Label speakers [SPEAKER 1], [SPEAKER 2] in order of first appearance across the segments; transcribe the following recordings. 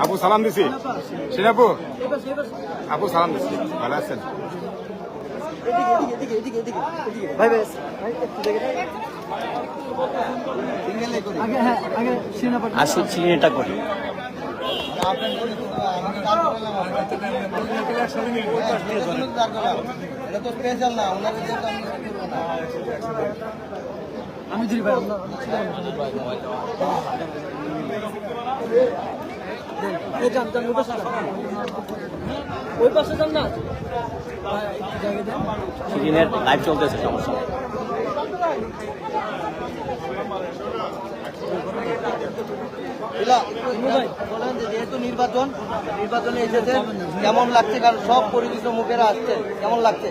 [SPEAKER 1] আপু সালাম দিছি সিনাপু আপু সালাম দিছি ভালো আছেন
[SPEAKER 2] ভাই ভাই আসি চিনিটা করি আমি দিই ভাই ওই পাশে যান না সিরিনের লাইভ চলতেছে সমস্যা
[SPEAKER 3] যেহেতু নির্বাচনে এসেছেন কেমন লাগছে? কারণ সব পরিচিত মুখেরা আসছে, কেমন লাগছে?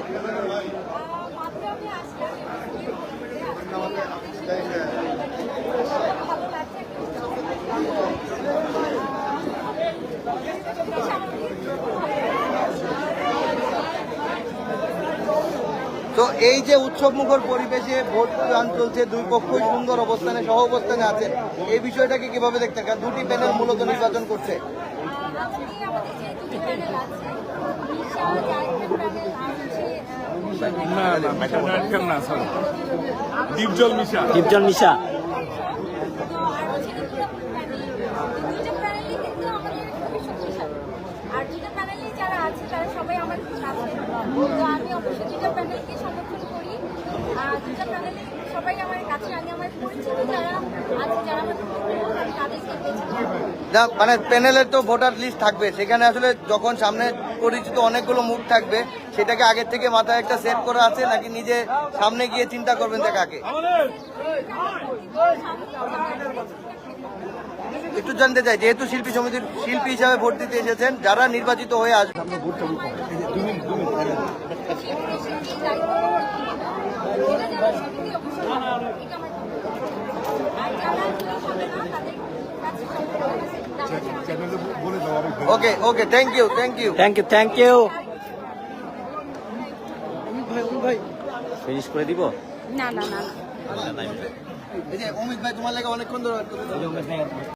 [SPEAKER 3] তো এই যে উৎসবমুখর পরিবেশে ভোট দান চলছে, দুই পক্ষই সুন্দর অবস্থানে সহ অবস্থানে আছেন, এই বিষয়টাকে কিভাবে দেখতে? কারণ দুটি প্যানেল মূলত নির্বাচন করছে।
[SPEAKER 1] দীপজল মিশা
[SPEAKER 4] আর দুটো প্যানেলে যারা আছে তারা সবাই আমার কাছে, তো আমি অবশ্যই দুটো প্যানেলকে সমর্থন করি। আর দুটো প্যানেলে সবাই আমার কাছে, আমি আমার পরিচিত যারা আছে, যারা আমার আমি তাদেরকে
[SPEAKER 3] মানে প্যানেলের তো ভোটার লিস্ট থাকবে, সেখানে আসলে যখন সামনে পরিচিত অনেকগুলো মুখ থাকবে, সেটাকে আগের থেকে মাথায় একটা সেট করা আছে, নাকি নিজে সামনে গিয়ে চিন্তা করবেন যে কাকে? একটু জানতে চাই, যেহেতু শিল্পী সমিতির শিল্পী হিসাবে ভোট দিতে এসেছেন, যারা নির্বাচিত হয়ে আসবে ওকে ওকে থ্যাংক ইউ
[SPEAKER 2] ফিনিশ করে দিব
[SPEAKER 4] না না না
[SPEAKER 3] এই যে অমিত ভাই তোমার লাগে অনেকক্ষণ ধরে